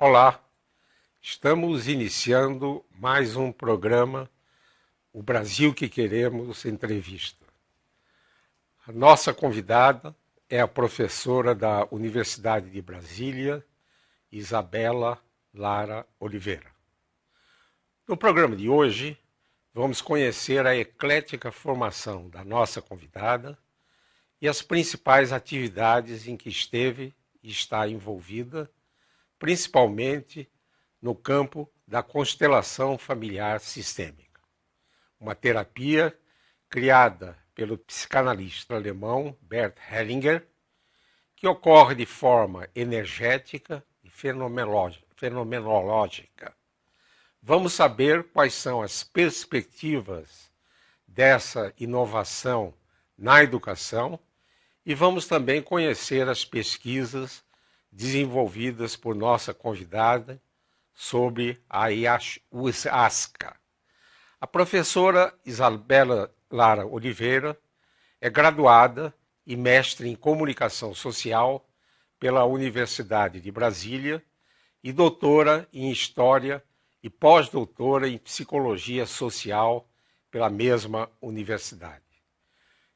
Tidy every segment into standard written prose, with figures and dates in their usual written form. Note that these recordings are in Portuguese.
Olá, estamos iniciando mais um programa, O Brasil que Queremos Entrevista. A nossa convidada é a professora da Universidade de Brasília, Isabela Lara Oliveira. No programa de hoje, vamos conhecer a eclética formação da nossa convidada e as principais atividades em que esteve e está envolvida, principalmente no campo da constelação familiar sistêmica, uma terapia criada pelo psicanalista alemão Bert Hellinger, que ocorre de forma energética e fenomenológica. Vamos saber quais são as perspectivas dessa inovação na educação e vamos também conhecer as pesquisas desenvolvidas por nossa convidada sobre a ayahuasca. A professora Isabela Lara Oliveira é graduada e mestre em comunicação social pela Universidade de Brasília e doutora em história e pós-doutora em psicologia social pela mesma universidade.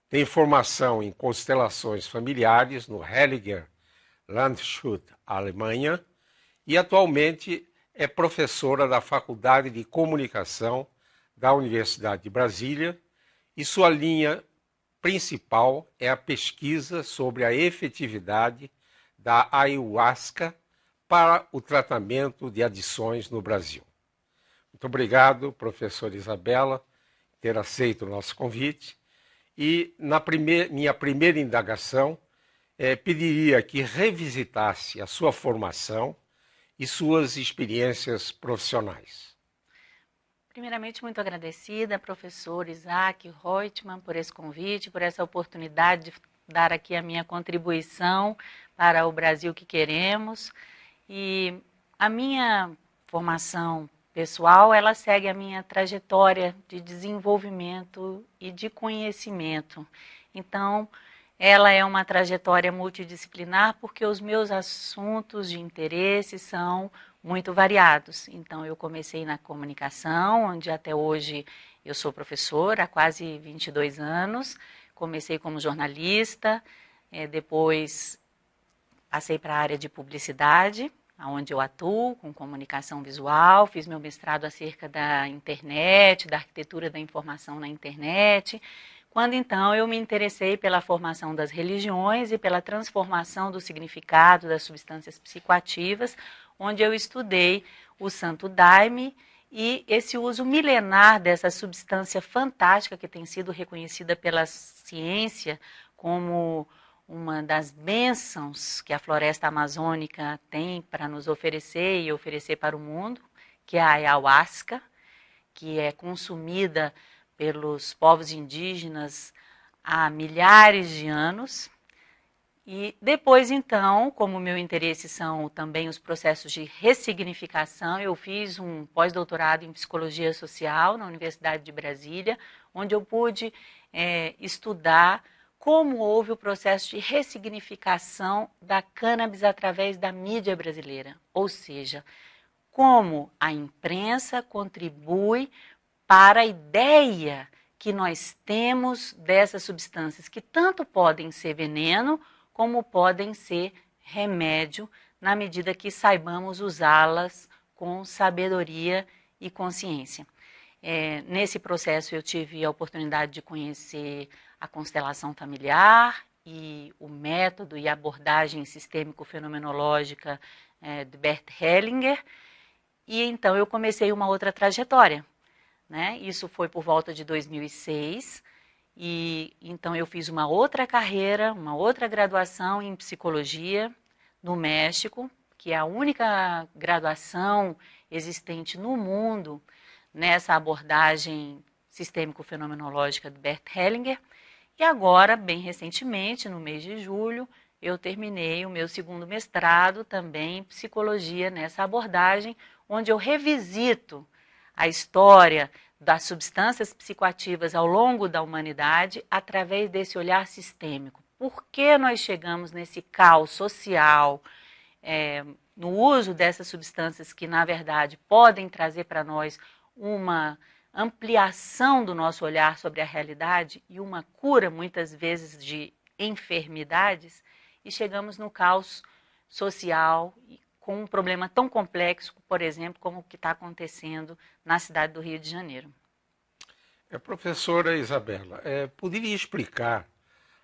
Tem formação em constelações familiares no Hellinger Landshut, Alemanha, e atualmente é professora da Faculdade de Comunicação da Universidade de Brasília e sua linha principal é a pesquisa sobre a efetividade da ayahuasca para o tratamento de adições no Brasil. Muito obrigado, professora Isabela, por ter aceito o nosso convite. E na minha primeira indagação, pediria que revisitasse a sua formação e suas experiências profissionais. Primeiramente, muito agradecida, professor Isaac Reutemann, por esse convite, por essa oportunidade de dar aqui a minha contribuição para o Brasil que queremos. E a minha formação pessoal, ela segue a minha trajetória de desenvolvimento e de conhecimento. Então, ela é uma trajetória multidisciplinar porque os meus assuntos de interesse são muito variados. Então, eu comecei na comunicação, onde até hoje eu sou professora, há quase 22 anos. Comecei como jornalista, depois passei para a área de publicidade, onde eu atuo com comunicação visual, fiz meu mestrado acerca da internet, da arquitetura da informação na internet. Quando então eu me interessei pela formação das religiões e pela transformação do significado das substâncias psicoativas, onde eu estudei o Santo Daime e esse uso milenar dessa substância fantástica que tem sido reconhecida pela ciência como uma das bênçãos que a floresta amazônica tem para nos oferecer e oferecer para o mundo, que é a ayahuasca, que é consumida pelos povos indígenas há milhares de anos. E depois, então, como meu interesse são também os processos de ressignificação, eu fiz um pós-doutorado em psicologia social na Universidade de Brasília, onde eu pude estudar como houve o processo de ressignificação da cannabis através da mídia brasileira, ou seja, como a imprensa contribui para a ideia que nós temos dessas substâncias, que tanto podem ser veneno, como podem ser remédio, na medida que saibamos usá-las com sabedoria e consciência. Nesse processo eu tive a oportunidade de conhecer a constelação familiar e o método e abordagem sistêmico-fenomenológica de Bert Hellinger, e então eu comecei uma outra trajetória. Né? Isso foi por volta de 2006, e então eu fiz uma outra carreira, uma outra graduação em psicologia no México, que é a única graduação existente no mundo nessa abordagem sistêmico-fenomenológica de Bert Hellinger. E agora, bem recentemente, no mês de julho, eu terminei o meu segundo mestrado também em psicologia nessa abordagem, onde eu revisito a história das substâncias psicoativas ao longo da humanidade através desse olhar sistêmico. Por que nós chegamos nesse caos social, no uso dessas substâncias que, na verdade, podem trazer para nós uma ampliação do nosso olhar sobre a realidade e uma cura, muitas vezes, de enfermidades, e chegamos no caos social com um problema tão complexo, por exemplo, como o que está acontecendo na cidade do Rio de Janeiro. Professora Isabela, poderia explicar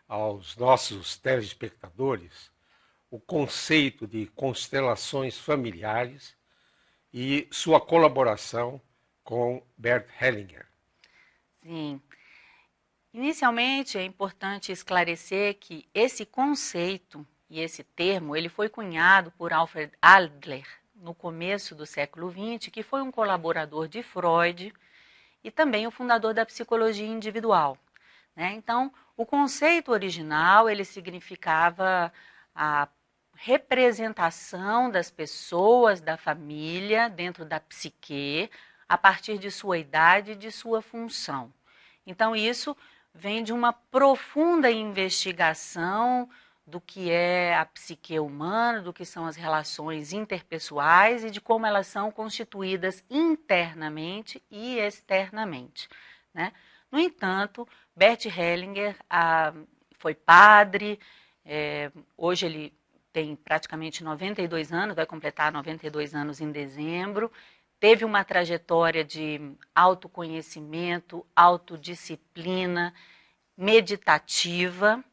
aos nossos telespectadores o conceito de constelações familiares e sua colaboração com Bert Hellinger? Sim. Inicialmente, é importante esclarecer que esse conceito e esse termo, ele foi cunhado por Alfred Adler no começo do século XX, que foi um colaborador de Freud e também o fundador da psicologia individual, né? Então, o conceito original, ele significava a representação das pessoas, da família, dentro da psique, a partir de sua idade e de sua função. Então, isso vem de uma profunda investigação do que é a psique humana, do que são as relações interpessoais e de como elas são constituídas internamente e externamente, né? No entanto, Bert Hellinger foi padre, hoje ele tem praticamente 92 anos, vai completar 92 anos em dezembro, teve uma trajetória de autoconhecimento, autodisciplina, meditativa.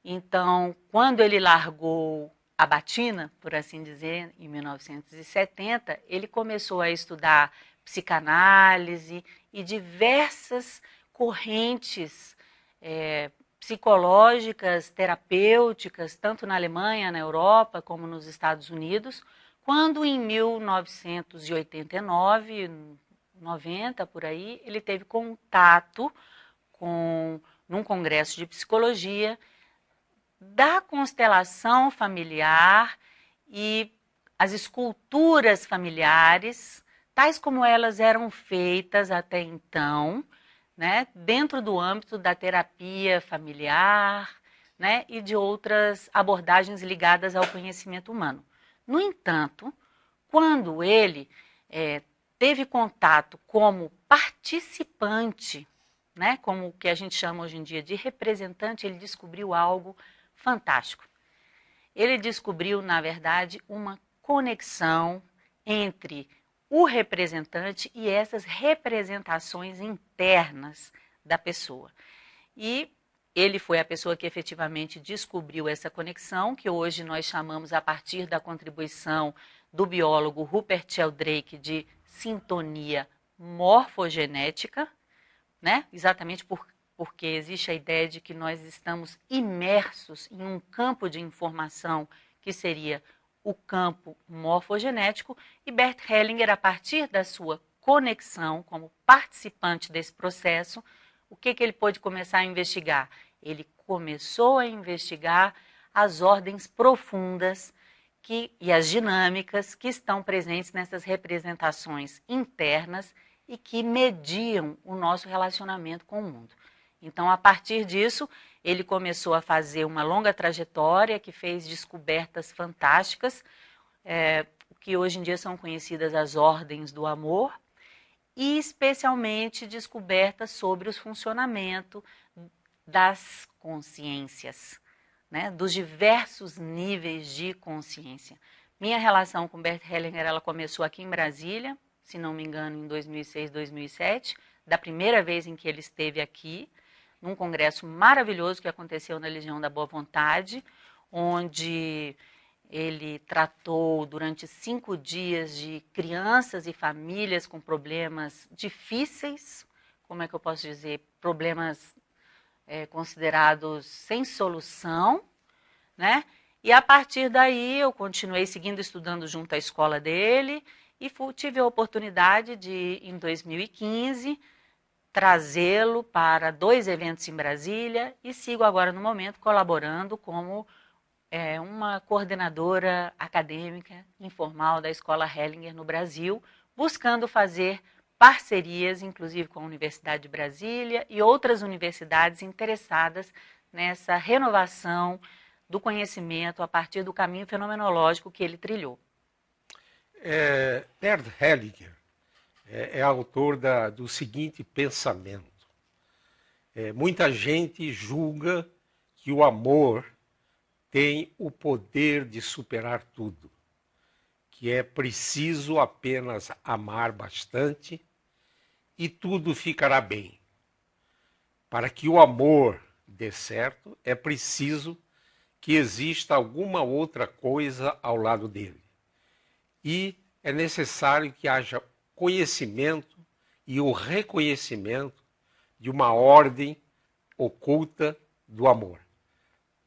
Então, quando ele largou a batina, por assim dizer, em 1970, ele começou a estudar psicanálise e diversas correntes psicológicas, terapêuticas, tanto na Alemanha, na Europa, como nos Estados Unidos, quando em 1989, 90, por aí, ele teve contato num congresso de psicologia, da constelação familiar e as esculturas familiares, tais como elas eram feitas até então, né, dentro do âmbito da terapia familiar, né, e de outras abordagens ligadas ao conhecimento humano. No entanto, quando ele teve contato como participante, né, como o que a gente chama hoje em dia de representante, ele descobriu algo fantástico. Ele descobriu, na verdade, uma conexão entre o representante e essas representações internas da pessoa. E ele foi a pessoa que efetivamente descobriu essa conexão, que hoje nós chamamos, a partir da contribuição do biólogo Rupert Sheldrake, de sintonia morfogenética, né? Exatamente porque existe a ideia de que nós estamos imersos em um campo de informação que seria o campo morfogenético, e Bert Hellinger, a partir da sua conexão como participante desse processo, o que ele pôde começar a investigar? Ele começou a investigar as ordens profundas e as dinâmicas que estão presentes nessas representações internas e que mediam o nosso relacionamento com o mundo. Então, a partir disso, ele começou a fazer uma longa trajetória que fez descobertas fantásticas, que hoje em dia são conhecidas as ordens do amor, e especialmente descobertas sobre o funcionamento das consciências, né, dos diversos níveis de consciência. Minha relação com Bert Hellinger, ela começou aqui em Brasília, se não me engano, em 2006, 2007, da primeira vez em que ele esteve aqui, num congresso maravilhoso que aconteceu na Legião da Boa Vontade, onde ele tratou durante 5 dias de crianças e famílias com problemas difíceis, como é que eu posso dizer, problemas considerados sem solução, né? E a partir daí eu continuei seguindo estudando junto à escola dele e tive a oportunidade de, em 2015, trazê-lo para 2 eventos em Brasília e sigo agora no momento colaborando como uma coordenadora acadêmica informal da Escola Hellinger no Brasil, buscando fazer parcerias, inclusive com a Universidade de Brasília e outras universidades interessadas nessa renovação do conhecimento a partir do caminho fenomenológico que ele trilhou. Bert Hellinger é autor do seguinte pensamento. Muita gente julga que o amor tem o poder de superar tudo, que é preciso apenas amar bastante e tudo ficará bem. Para que o amor dê certo, é preciso que exista alguma outra coisa ao lado dele. E é necessário que haja conhecimento e o reconhecimento de uma ordem oculta do amor.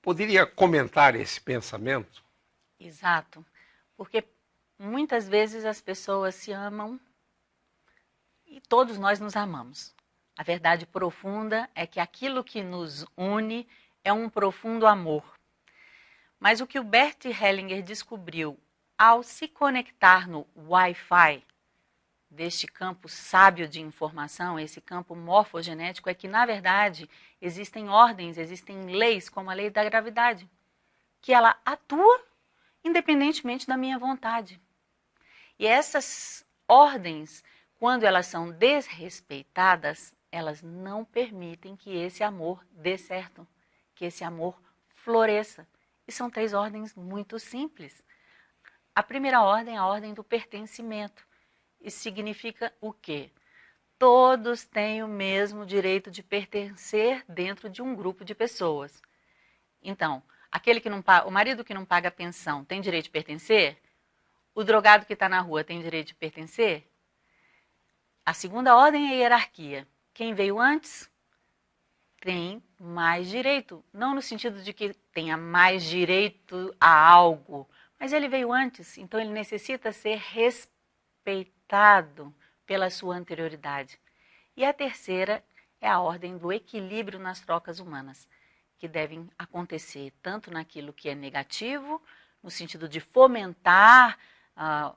Poderia comentar esse pensamento? Exato, porque muitas vezes as pessoas se amam e todos nós nos amamos. A verdade profunda é que aquilo que nos une é um profundo amor. Mas o que o Bert Hellinger descobriu ao se conectar no Wi-Fi deste campo sábio de informação, esse campo morfogenético, é que, na verdade, existem ordens, existem leis, como a lei da gravidade, que ela atua independentemente da minha vontade. E essas ordens, quando elas são desrespeitadas, elas não permitem que esse amor dê certo, que esse amor floresça. E são 3 ordens muito simples. A primeira ordem é a ordem do pertencimento. Isso significa o quê? Todos têm o mesmo direito de pertencer dentro de um grupo de pessoas. Então, o marido que não paga pensão tem direito de pertencer? O drogado que está na rua tem direito de pertencer? A segunda ordem é a hierarquia. Quem veio antes tem mais direito. Não no sentido de que tenha mais direito a algo, mas ele veio antes, então ele necessita ser respeitado pela sua anterioridade. E a terceira é a ordem do equilíbrio nas trocas humanas, que devem acontecer tanto naquilo que é negativo, no sentido de fomentar a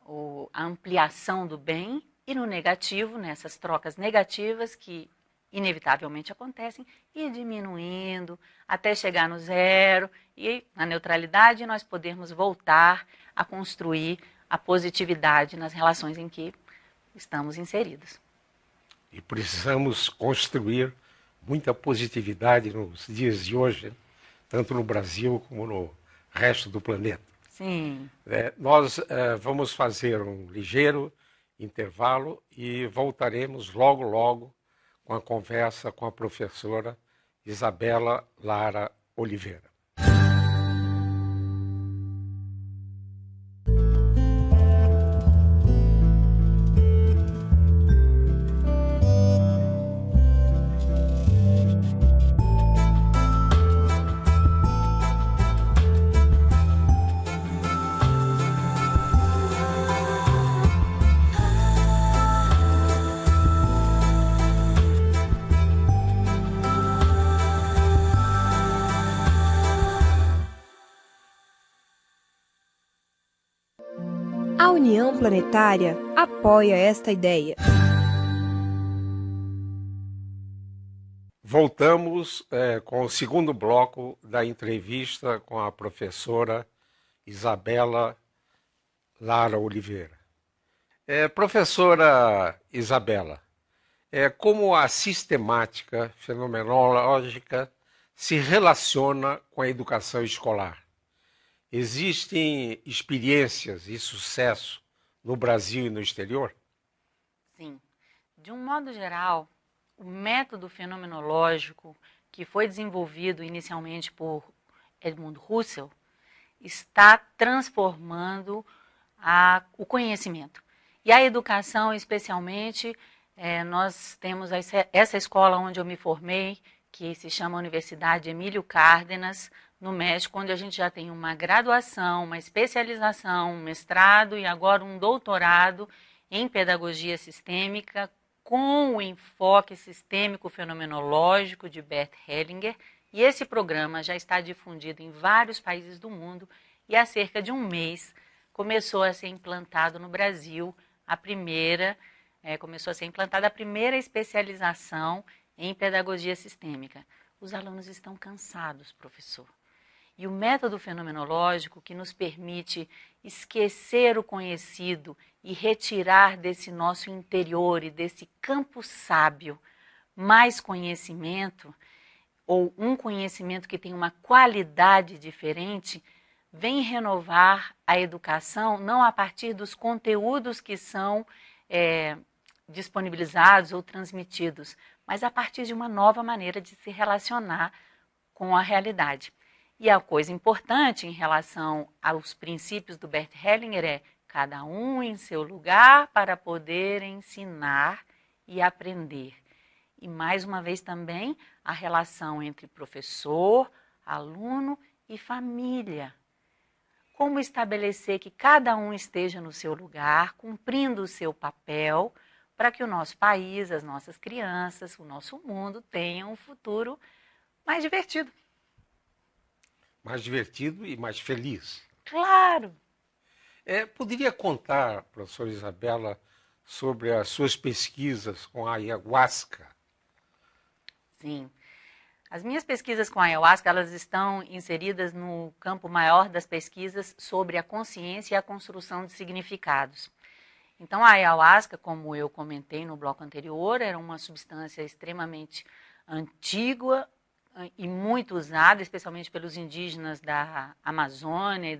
ampliação do bem, e no negativo, nessas trocas negativas que inevitavelmente acontecem, e diminuindo até chegar no zero, e na neutralidade nós podermos voltar a construir a positividade nas relações em que estamos inseridos. E precisamos construir muita positividade nos dias de hoje, tanto no Brasil como no resto do planeta. Sim. Nós vamos fazer um ligeiro intervalo e voltaremos logo, logo com a conversa com a professora Isabela Lara Oliveira. A União Planetária apoia esta ideia. Voltamos com o segundo bloco da entrevista com a professora Isabela Lara Oliveira. Professora Isabela, como a sistemática fenomenológica se relaciona com a educação escolar? Existem experiências e sucesso no Brasil e no exterior? Sim. De um modo geral, o método fenomenológico que foi desenvolvido inicialmente por Edmund Husserl está transformando o conhecimento. E a educação, especialmente, nós temos essa escola onde eu me formei, que se chama Universidade Emílio Cárdenas, no México, onde a gente já tem uma graduação, uma especialização, um mestrado e agora um doutorado em pedagogia sistêmica, com o enfoque sistêmico fenomenológico de Bert Hellinger. E esse programa já está difundido em vários países do mundo e há cerca de um mês começou a ser implantado no Brasil começou a ser implantada a primeira especialização em pedagogia sistêmica. Os alunos estão cansados, professor. E o método fenomenológico que nos permite esquecer o conhecido e retirar desse nosso interior e desse campo sábio mais conhecimento, ou um conhecimento que tem uma qualidade diferente, vem renovar a educação não a partir dos conteúdos que são disponibilizados ou transmitidos, mas a partir de uma nova maneira de se relacionar com a realidade. E a coisa importante em relação aos princípios do Bert Hellinger é cada um em seu lugar para poder ensinar e aprender. E mais uma vez também a relação entre professor, aluno e família. Como estabelecer que cada um esteja no seu lugar, cumprindo o seu papel, para que o nosso país, as nossas crianças, o nosso mundo tenham um futuro mais divertido. Mais divertido e mais feliz. Claro! Poderia contar, professora Isabela, sobre as suas pesquisas com a ayahuasca? Sim. As minhas pesquisas com a ayahuasca, elas estão inseridas no campo maior das pesquisas sobre a consciência e a construção de significados. Então, a ayahuasca, como eu comentei no bloco anterior, era uma substância extremamente antiga e muito usada, especialmente pelos indígenas da Amazônia e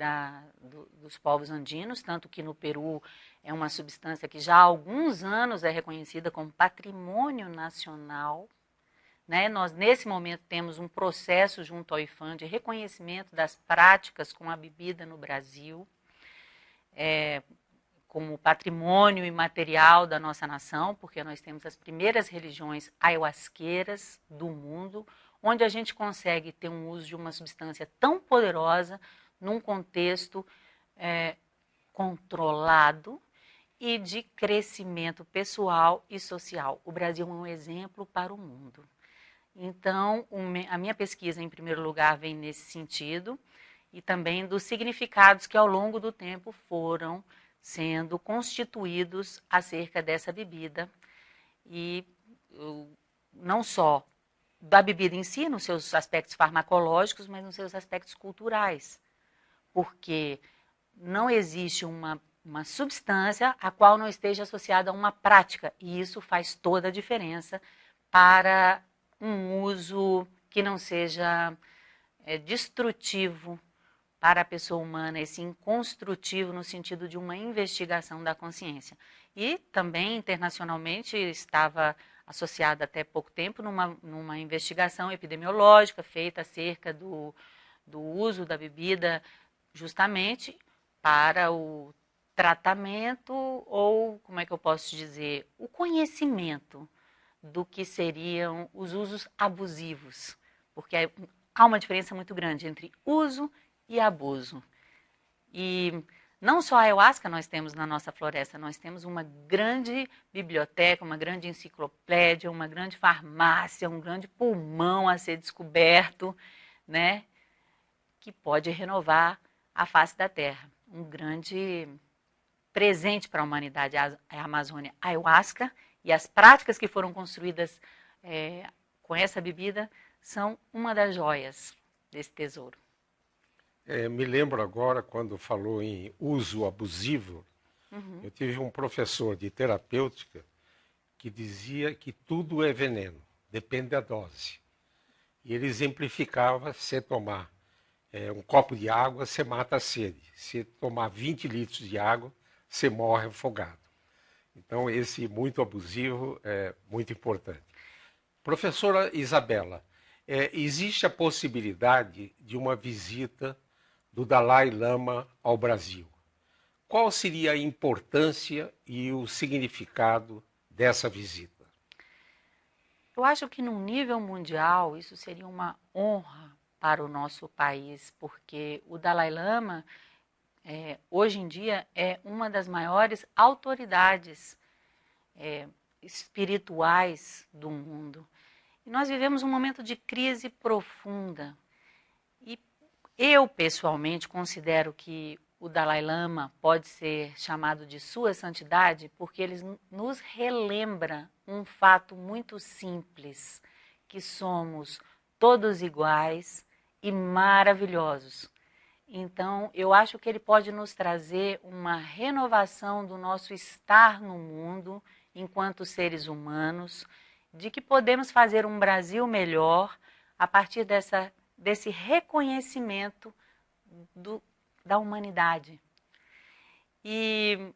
dos povos andinos, tanto que no Peru é uma substância que já há alguns anos é reconhecida como patrimônio nacional. Nós, nesse momento, temos um processo junto ao IFAM de reconhecimento das práticas com a bebida no Brasil, como patrimônio imaterial da nossa nação, porque nós temos as primeiras religiões ayahuasqueiras do mundo, onde a gente consegue ter um uso de uma substância tão poderosa num contexto controlado e de crescimento pessoal e social. O Brasil é um exemplo para o mundo. Então, a minha pesquisa, em primeiro lugar, vem nesse sentido, e também dos significados que ao longo do tempo foram sendo constituídos acerca dessa bebida, e não só da bebida em si, nos seus aspectos farmacológicos, mas nos seus aspectos culturais, porque não existe uma substância a qual não esteja associada a uma prática, e isso faz toda a diferença para um uso que não seja destrutivo para a pessoa humana, e sim construtivo no sentido de uma investigação da consciência. E também internacionalmente estava associada até pouco tempo numa investigação epidemiológica feita acerca do uso da bebida justamente para o tratamento ou, como é que eu posso dizer, o conhecimento do que seriam os usos abusivos, porque há uma diferença muito grande entre uso e abuso. E não só a ayahuasca nós temos na nossa floresta, nós temos uma grande biblioteca, uma grande enciclopédia, uma grande farmácia, um grande pulmão a ser descoberto, que pode renovar a face da Terra. Um grande presente para a humanidade, a Amazônia, a ayahuasca, e as práticas que foram construídas com essa bebida são uma das joias desse tesouro. Me lembro agora, quando falou em uso abusivo, eu tive um professor de terapêutica que dizia que tudo é veneno, depende da dose. E ele exemplificava: se tomar um copo de água, você mata a sede. Se tomar 20 litros de água, você morre afogado. Então, esse muito abusivo é muito importante. Professora Isabela, existe a possibilidade de uma visita do Dalai Lama ao Brasil. Qual seria a importância e o significado dessa visita? Eu acho que num nível mundial isso seria uma honra para o nosso país, porque o Dalai Lama hoje em dia é uma das maiores autoridades espirituais do mundo. E nós vivemos um momento de crise profunda. E eu, pessoalmente, considero que o Dalai Lama pode ser chamado de Sua Santidade porque ele nos relembra um fato muito simples, que somos todos iguais e maravilhosos. Então, eu acho que ele pode nos trazer uma renovação do nosso estar no mundo enquanto seres humanos, de que podemos fazer um Brasil melhor a partir desse reconhecimento da humanidade. E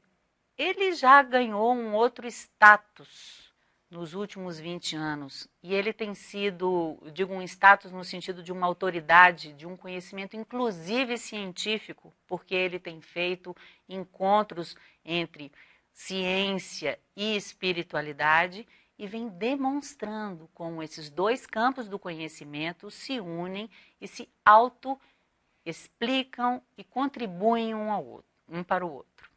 ele já ganhou um outro status nos últimos 20 anos, e ele tem sido, digo, um status no sentido de uma autoridade, de um conhecimento inclusive científico, porque ele tem feito encontros entre ciência e espiritualidade e vem demonstrando como esses dois campos do conhecimento se unem e se auto-explicam e contribuem um para o outro.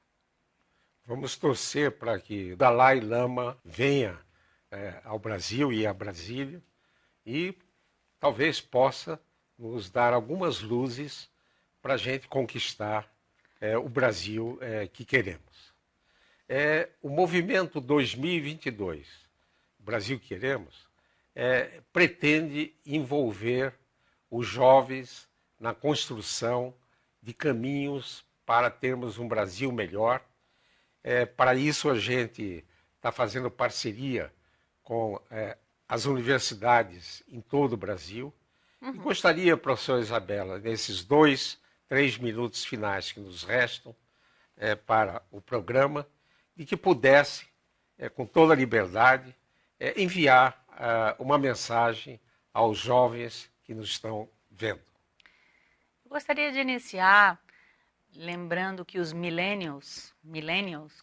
Vamos torcer para que o Dalai Lama venha ao Brasil e a Brasília e talvez possa nos dar algumas luzes para a gente conquistar o Brasil que queremos. O movimento 2022, o Brasil que queremos, pretende envolver os jovens na construção de caminhos para termos um Brasil melhor. Para isso a gente está fazendo parceria com as universidades em todo o Brasil. E gostaria, professora Isabela, nesses 2-3 minutos finais que nos restam para o programa, de que pudesse, com toda a liberdade, enviar uma mensagem aos jovens que nos estão vendo. Eu gostaria de iniciar lembrando que os millennials,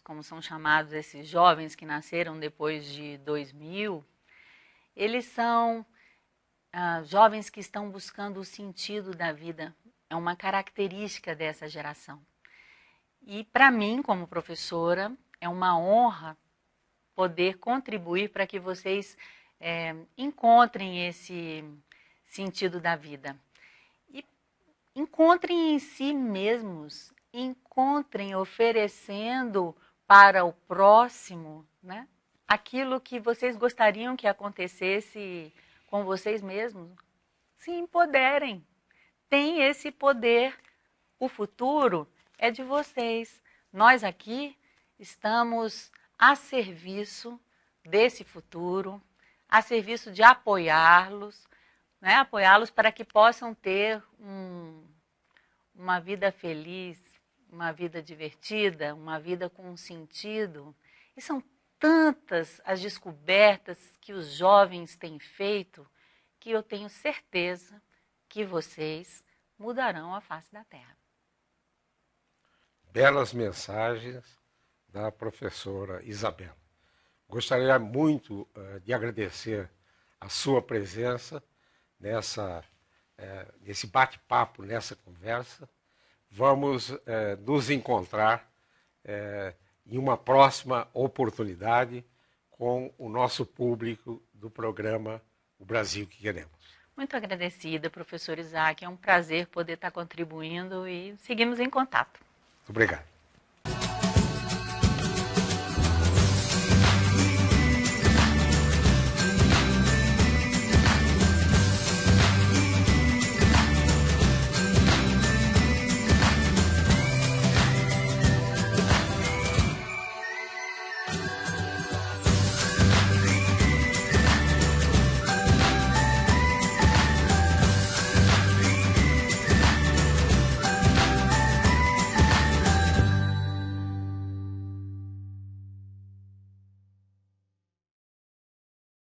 como são chamados esses jovens que nasceram depois de 2000, eles são jovens que estão buscando o sentido da vida. É uma característica dessa geração. E para mim, como professora, é uma honra poder contribuir para que vocês encontrem esse sentido da vida. Encontrem em si mesmos, encontrem oferecendo para o próximo, né, aquilo que vocês gostariam que acontecesse com vocês mesmos. Se empoderem, tem esse poder. O futuro é de vocês. Nós aqui estamos a serviço desse futuro, a serviço de apoiá-los, né? Apoiá-los para que possam ter uma vida feliz, uma vida divertida, uma vida com um sentido. E são tantas as descobertas que os jovens têm feito que eu tenho certeza que vocês mudarão a face da Terra. Belas mensagens da professora Isabela. Gostaria muito de agradecer a sua presença nesse bate-papo, nessa conversa. Vamos nos encontrar em uma próxima oportunidade com o nosso público do programa O Brasil que Queremos. Muito agradecida, professor Isaac. É um prazer poder estar contribuindo e seguimos em contato. Obrigado.